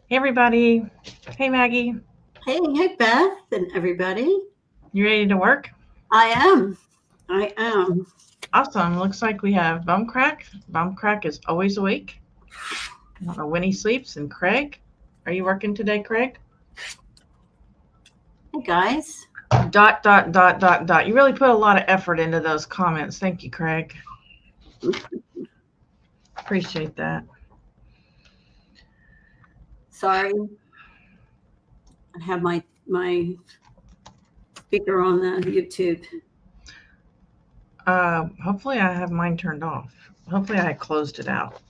Hey everybody. Hey Maggie. Hey, Beth and everybody. You ready to work? I am. I am. Awesome. Looks like we have Bumcrack. Bumcrack is always awake. I don't know when he sleeps. And Craig. Are you working today, Craig? Hey, guys. Dot, dot, dot, dot, dot. You really put a lot of effort into those comments. Thank you, Craig. Appreciate that. Sorry. I have my speaker on the YouTube. Hopefully I have mine turned off. Hopefully I closed it out.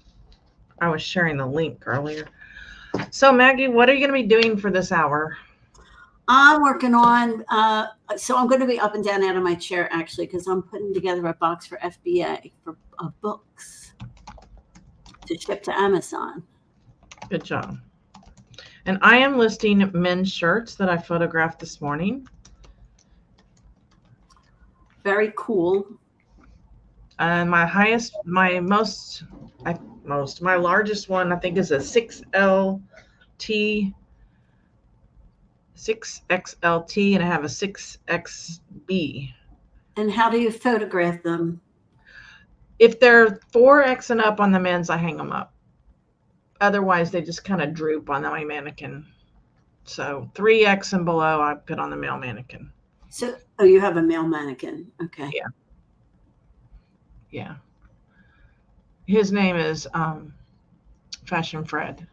I was sharing the link earlier. So Maggie, what are you going to be doing for this hour? I'm working on, so I'm going to be up and down out of my chair actually because I'm putting together a box for FBA of books to ship to Amazon. Good job. And I am listing men's shirts that I photographed this morning. Very cool. And my largest one, I think, is a 6LT, 6XLT, and I have a 6XB. And how do you photograph them? If they're 4X and up on the men's, I hang them up. Otherwise, they just kind of droop on my mannequin. So 3X and below, I put on the male mannequin. So, you have a male mannequin. Okay. Yeah. Yeah. His name is Fashion Fred.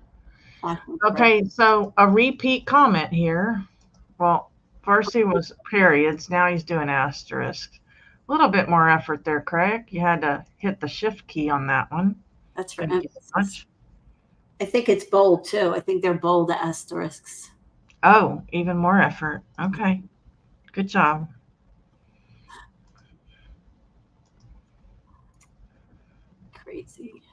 Okay, so a repeat comment here. Well, first he was periods, now he's doing asterisks. A little bit more effort there, Craig. You had to hit the shift key on that one. That's for emphasis. I think it's bold too. I think they're bold asterisks. Oh, even more effort. Okay. Good job. Crazy.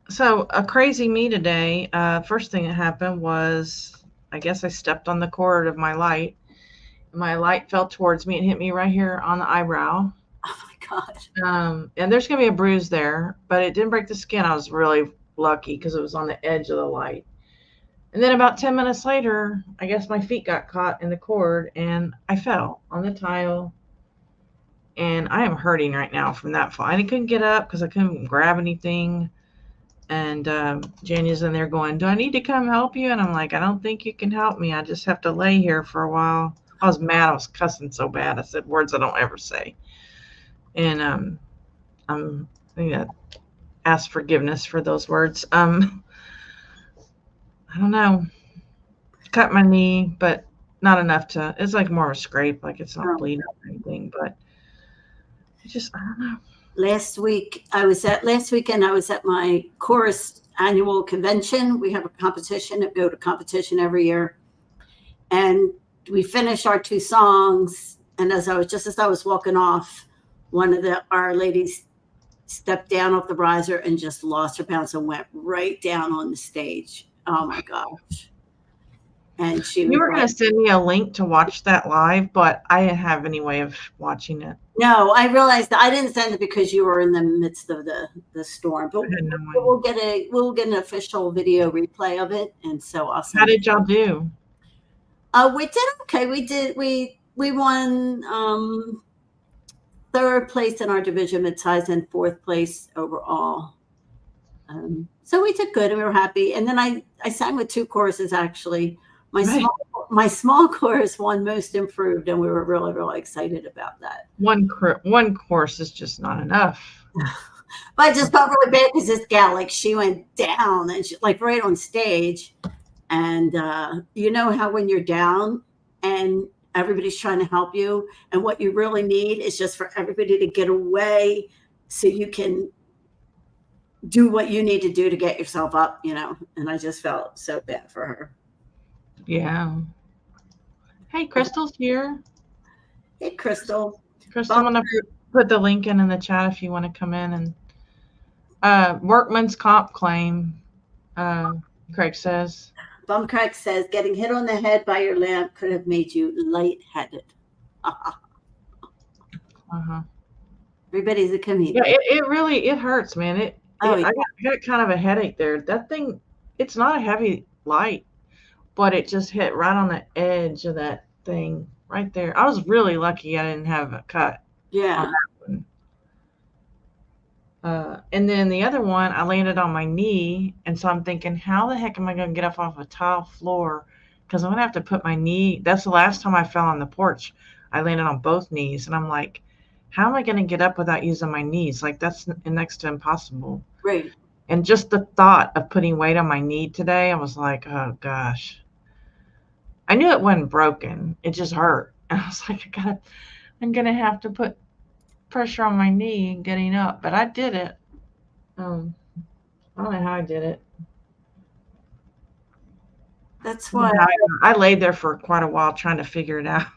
So a crazy me today. First thing that happened was I guess I stepped on the cord of my light. My light fell towards me and hit me right here on the eyebrow. Oh my God. And there's gonna be a bruise there, but it didn't break the skin. I was really lucky because it was on the edge of the light. And then about 10 minutes later, I guess my feet got caught in the cord and I fell on the tile. And I am hurting right now from that fall. I couldn't get up because I couldn't grab anything. And Jania's in there going, "Do I need to come help you?" And I'm like, "I don't think you can help me. I just have to lay here for a while." I was mad. I was cussing so bad. I said words I don't ever say. And I'm going to ask forgiveness for those words. I don't know. Cut my knee, but not enough to. It's like more of a scrape. Like it's not bleeding or anything. But I don't know. Last weekend I was at my chorus annual convention. We have a competition. I go to competition every year, and we finished our 2 songs. And as I was walking off, one of our ladies stepped down off the riser and just lost her balance and went right down on the stage. Oh my gosh. And you were going to send me a link to watch that live, but I didn't have any way of watching it. No, I realized that I didn't send it because you were in the midst of the storm. But we'll get an official video replay of it, and so I'll send. How did y'all do? We did okay. We won 3rd place in our division mid-size and 4th place overall. So we did good and we were happy. And then I sang with 2 choruses actually. My small chorus won most improved, and we were really, really excited about that. One course is just not enough. But I just felt really bad because this gal, like, she went down and she, like, right on stage. And you know how when you're down and everybody's trying to help you, and what you really need is just for everybody to get away so you can do what you need to do to get yourself up, and I just felt so bad for her. Yeah. Hey, Crystal's here. Hey, Crystal. Crystal, I'm going to put the link in the chat if you want to come in. And workman's comp claim, Craig says. Craig says, getting hit on the head by your lamp could have made you lightheaded. Everybody's a comedian. Yeah, it really hurts, man. I got kind of a headache there. That thing, it's not a heavy light, but it just hit right on the edge of that thing right there. I was really lucky I didn't have a cut on Yeah. that one. And then the other one, I landed on my knee, and so I'm thinking, how the heck am I going to get up off a tile floor? Because I'm going to have to put my knee. That's the last time I fell on the porch. I landed on both knees, and I'm like, how am I going to get up without using my knees? Like that's next to impossible. Right. And just the thought of putting weight on my knee today, I was like, oh gosh. I knew it wasn't broken. It just hurt. And I was like, I'm gonna have to put pressure on my knee getting up. But I did it. Um, I don't know how I did it. That's why. I laid there for quite a while trying to figure it out.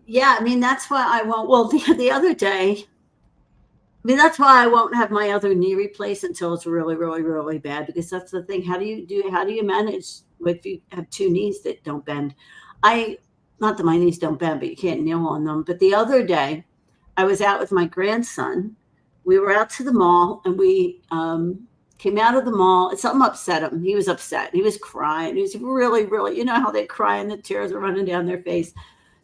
Yeah, I mean that's why I won't. Well, the other day, I mean that's why I won't have my other knee replaced until it's really, really, really bad. Because that's the thing. How do you manage if you have two knees that don't bend? Not that my knees don't bend, but you can't kneel on them. But the other day, I was out with my grandson. We were out to the mall, and we came out of the mall. And something upset him. He was upset. He was crying. He was really, really. You know how they cry and the tears are running down their face.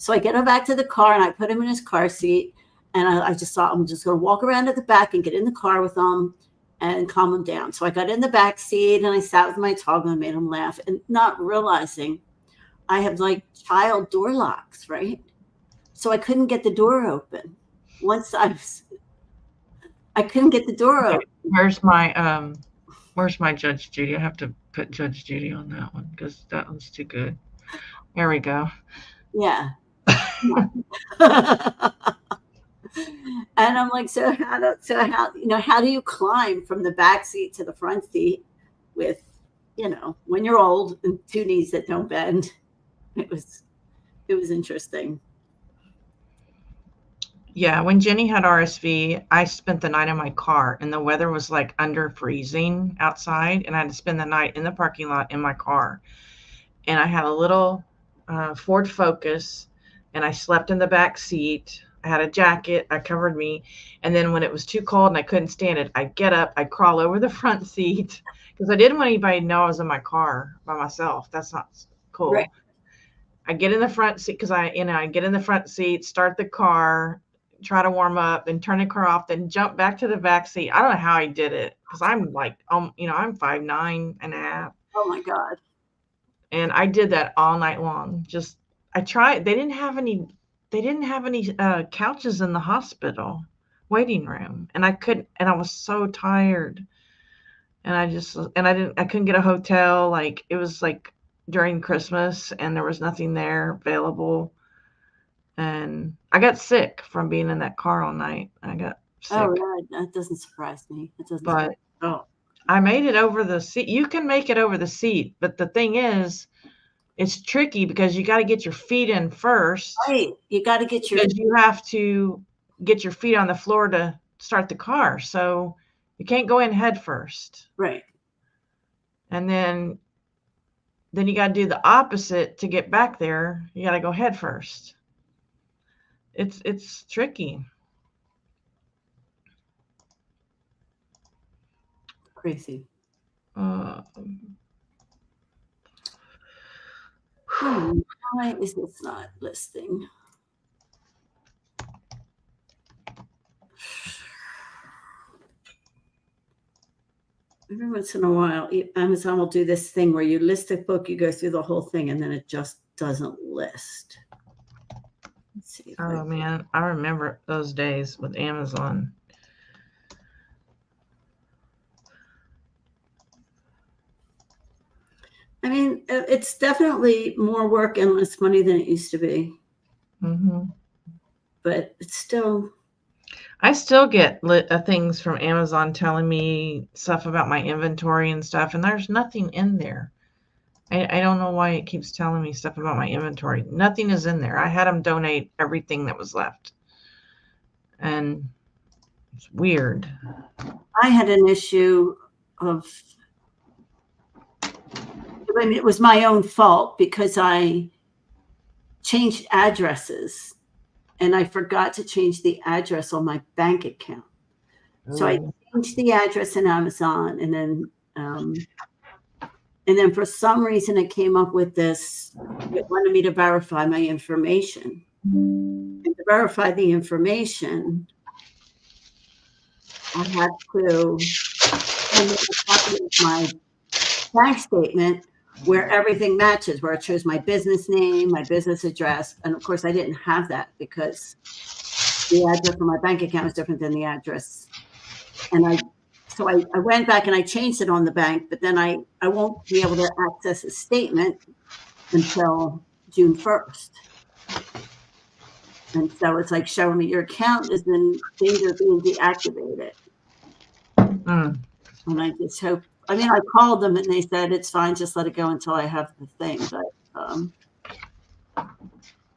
So I get him back to the car, and I put him in his car seat. And I just thought I'm just going to walk around at the back and get in the car with him and calm him down. So I got in the back seat, and I sat with my dog and I made him laugh, and not realizing I have like child door locks, right? So I couldn't get the door open. Once I couldn't get the door open. Where's my Judge Judy? I have to put Judge Judy on that one because that one's too good. There we go. Yeah. And I'm like, so how do you climb from the back seat to the front seat with, when you're old and two knees that don't bend? It was interesting. Yeah, when Jenny had RSV, I spent the night in my car, and the weather was like under freezing outside, and I had to spend the night in the parking lot in my car. And I had a little Ford Focus, and I slept in the back seat. I had a jacket, I covered me, and then when it was too cold and I couldn't stand it, I'd get up, I'd crawl over the front seat because I didn't want anybody to know I was in my car by myself. That's not cool. Right. I get in the front seat because I get in the front seat, start the car, try to warm up, then turn the car off, then jump back to the back seat. I don't know how I did it because I'm like, I'm 5'9.5". Oh my God. And I did that all night long. I tried. They didn't have any couches in the hospital waiting room, and I couldn't. And I was so tired, and I couldn't get a hotel. Like it was like during Christmas, and there was nothing there available. And I got sick from being in that car all night. I got sick. Oh, right. That doesn't surprise me. It doesn't. But Oh. I made it over the seat. You can make it over the seat, but the thing is, it's tricky because you got to get your feet in first. Right. You got to get your. Because you have to get your feet on the floor to start the car. So you can't go in head first. Right. And then you got to do the opposite to get back there. You got to go head first. It's tricky. Crazy. Why is this not listing? Every once in a while, Amazon will do this thing where you list a book, you go through the whole thing, and then it just doesn't list. Let's see. Oh man, I remember those days with Amazon. I mean, it's definitely more work and less money than it used to be. Mm-hmm. But it's still. I still get things from Amazon telling me stuff about my inventory and stuff, and there's nothing in there. I don't know why it keeps telling me stuff about my inventory. Nothing is in there. I had them donate everything that was left. And it's weird. I had an issue of, I mean, it was my own fault because I changed addresses and I forgot to change the address on my bank account. So I changed the address in Amazon, and then And then for some reason, it came up with this. It wanted me to verify my information. And to verify the information, I had to send a copy of my bank statement where everything matches, where it shows my business name, my business address. And of course, I didn't have that because the address for my bank account was different than the address. And so I went back and I changed it on the bank, but then I won't be able to access a statement until June 1st. And so it's like showing me your account is in danger of being deactivated. And I just hope, I mean, I called them and they said, it's fine, just let it go until I have the thing. But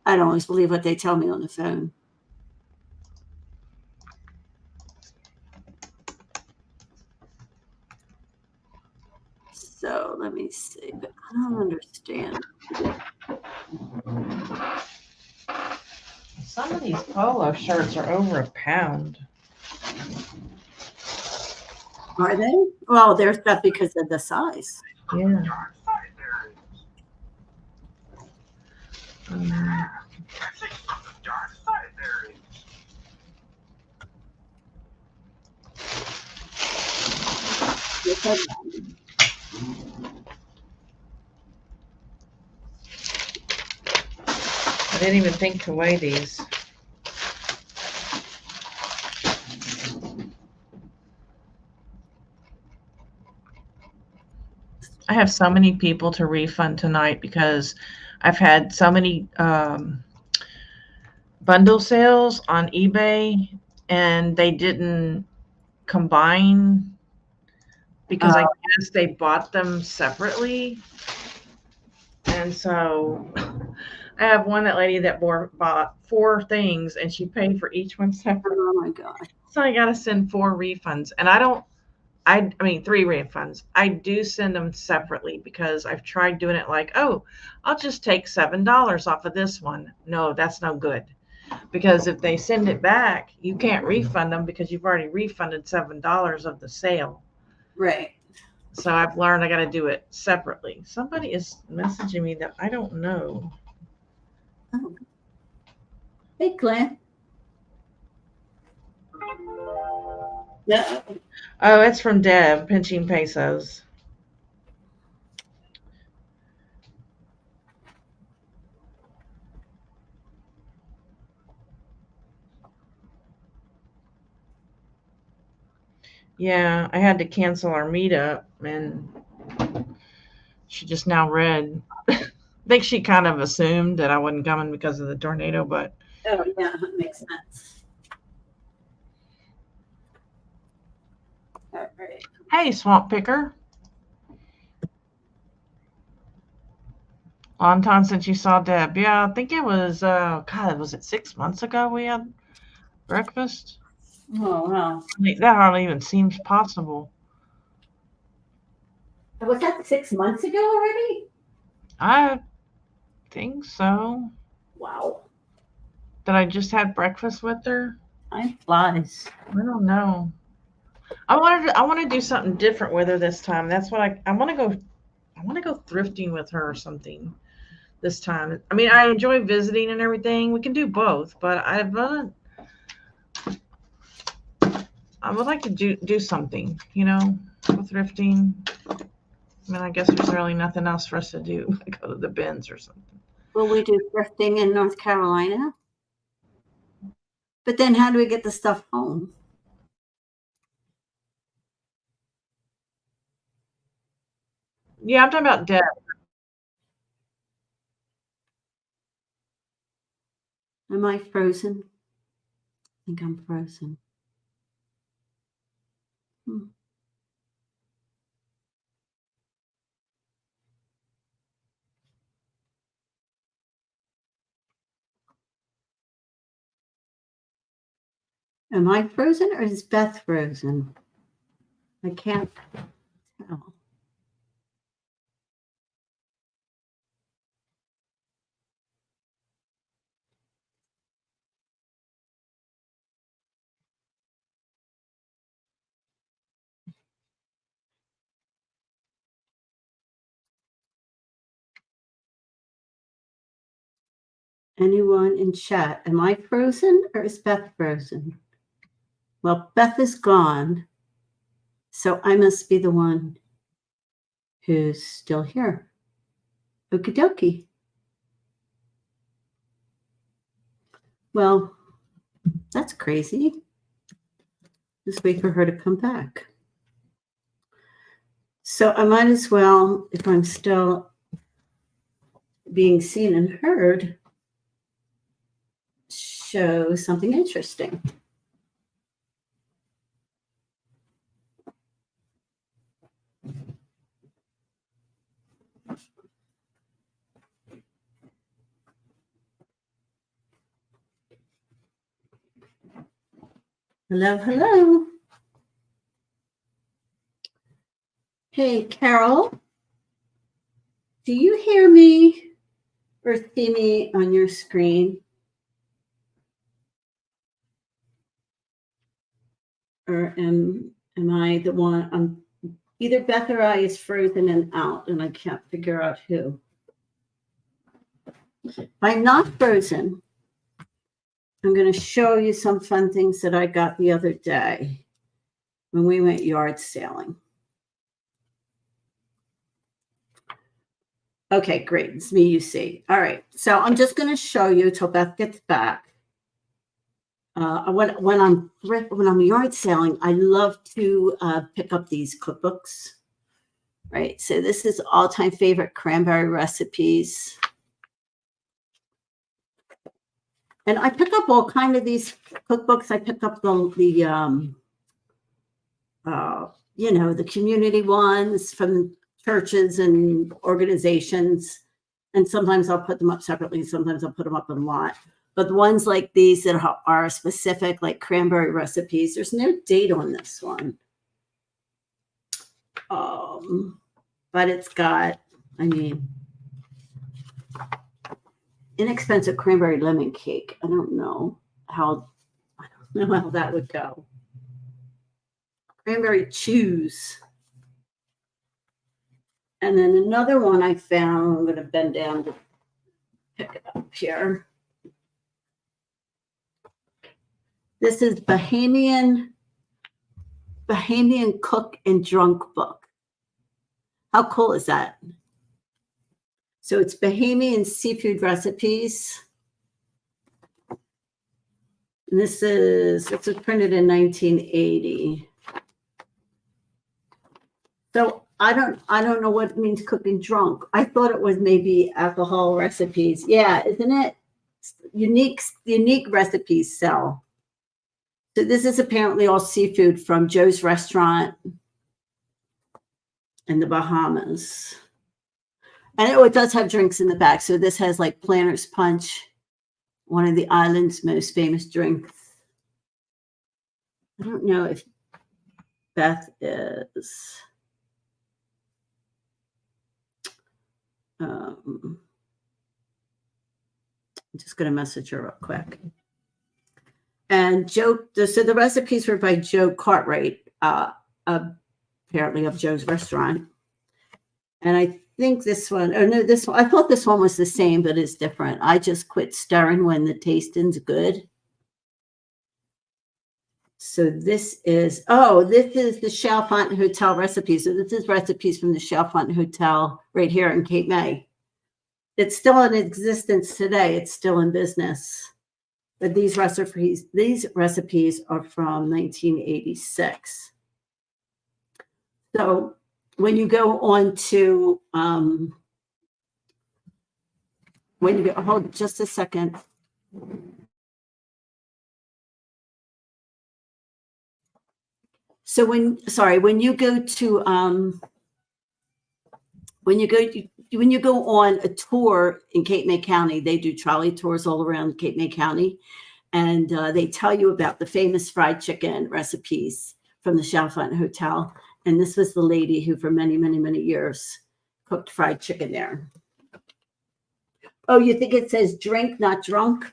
I don't always believe what they tell me on the phone. So let me see, but I don't understand. Some of these polo shirts are over £1. Are they? Well, there's that because of the size. Yeah. I didn't even think to weigh these. I have so many people to refund tonight because I've had so many bundle sales on eBay and they didn't combine because I guess they bought them separately. And so I have one lady that bought 4 things and she paid for each one separately. Oh my God. So I got to send 4 refunds. And I mean, 3 refunds. I do send them separately because I've tried doing it like, oh, I'll just take $7 off of this one. No, that's no good. Because if they send it back, you can't refund them because you've already refunded $7 of the sale. Right. So I've learned I got to do it separately. Somebody is messaging me that I don't know. Oh. Hey, Glenn. Yeah. Oh, it's from Deb, pinching pesos. Yeah, I had to cancel our meetup, and she just now read. I think she kind of assumed that I wasn't coming because of the tornado, but. Oh, yeah, that makes sense. All right. Hey, Swamp Picker. Long time since you saw Deb. Yeah, I think it was, God, was it 6 months ago we had breakfast? Oh, wow. That hardly even seems possible. Was that 6 months ago already? I think so. Wow. That I just had breakfast with her. Time flies. I don't know. I want to do something different with her this time. That's what I want to go. I want to go thrifting with her or something this time. I mean, I enjoy visiting and everything. We can do both, but I would like to do something, go thrifting. I mean, I guess there's really nothing else for us to do. Go to the bins or something. Will we do thrifting in North Carolina? But then how do we get the stuff home? Yeah, I'm talking about Deb. Am I frozen? I think I'm frozen. Am I frozen or is Beth frozen? I can't tell. Anyone in chat? Am I frozen or is Beth frozen? Well, Beth is gone, so I must be the one who's still here. Okie dokie. Well, that's crazy. Just wait for her to come back. So I might as well, if I'm still being seen and heard, show something interesting. Hello, hello. Hey, Carol, do you hear me or see me on your screen? Or am I the one? Either Beth or I is frozen and out, and I can't figure out who. If I'm not frozen, I'm going to show you some fun things that I got the other day when we went yard sailing. Okay, great. It's me, you see. All right. So I'm just going to show you till Beth gets back. When I'm yard sailing, I love to pick up these cookbooks. Right. So this is all-time favorite cranberry recipes. And I pick up all kind of these cookbooks. I pick up the community ones from churches and organizations. And sometimes I'll put them up separately. Sometimes I'll put them up in a lot. But the ones like these that are specific, like cranberry recipes, there's no date on this one. But it's got, inexpensive cranberry lemon cake. I don't know how that would go. Cranberry chews. And then another one I found, I'm going to bend down to pick it up here. This is Bahamian Cook and Drunk book. How cool is that? So it's Bahamian seafood recipes. And this was printed in 1980. So I don't know what it means cooking drunk. I thought it was maybe alcohol recipes. Yeah, isn't it? Unique recipes sell. So this is apparently all seafood from Joe's Restaurant in the Bahamas. And it does have drinks in the back. So this has like Planter's Punch, one of the island's most famous drinks. I don't know if Beth is. I'm just going to message her real quick. And Joe, so the recipes were by Joe Cartwright, apparently of Joe's Restaurant. And I think this one, I thought this one was the same, but it's different. I just quit stirring when the tasting's good. So this is the Chalfont Hotel recipes. So this is recipes from the Chalfont Hotel right here in Cape May. It's still in existence today. It's still in business. But these recipes are from 1986. So when you go on to hold just a second. So when you go on a tour in Cape May County, they do trolley tours all around Cape May County, and they tell you about the famous fried chicken recipes from the Chalfont Hotel. And this was the lady who, for many, many, many years, cooked fried chicken there. Oh, you think it says drink, not drunk?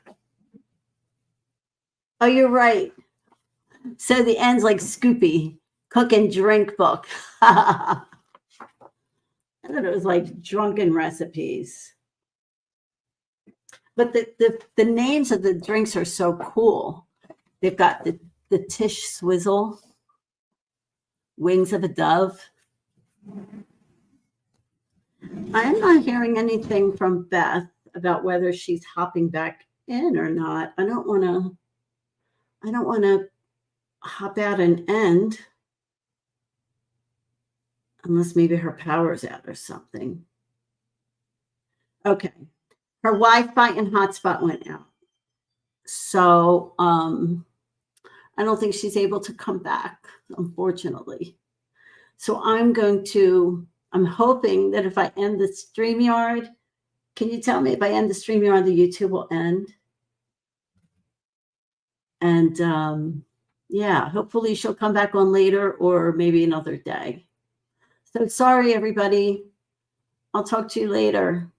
Oh, you're right. So the end's like Scoopy, cook and drink book. I thought it was like drunken recipes. But the names of the drinks are so cool. They've got the Tish Swizzle, Wings of a Dove. I'm not hearing anything from Beth about whether she's hopping back in or not. I don't want to hop out and end unless maybe her power's out or something. Okay. Her Wi-Fi and hotspot went out. So I don't think she's able to come back, unfortunately. So I'm hoping that if I end the StreamYard, can you tell me if I end the StreamYard, the YouTube will end? And yeah, hopefully she'll come back on later or maybe another day. So sorry, everybody. I'll talk to you later.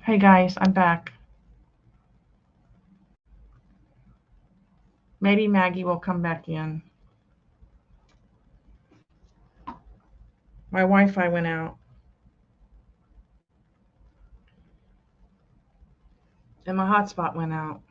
Hey guys, I'm back. Maybe Maggie will come back in. My Wi-Fi went out. And my hotspot went out.